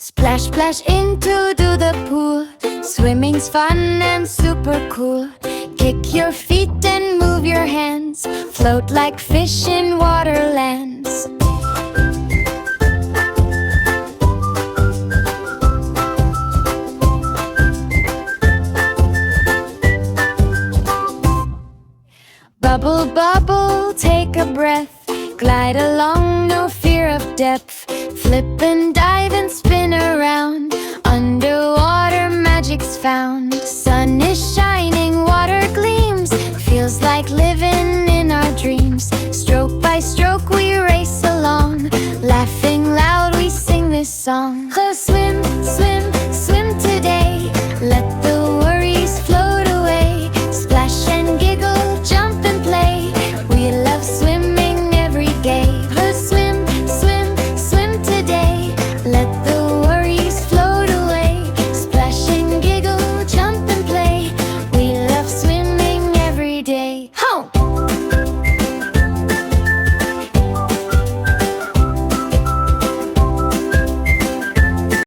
Splash, splash into the pool. Swimming's fun and super cool. Kick your feet and move your hands. Float like fish in waterlands. Bubble, bubble, take a breath. Glide along, no fear of depth. Flip and dive and spin around. Underwater magic's found. Sun is shining, water gleams. Feels like living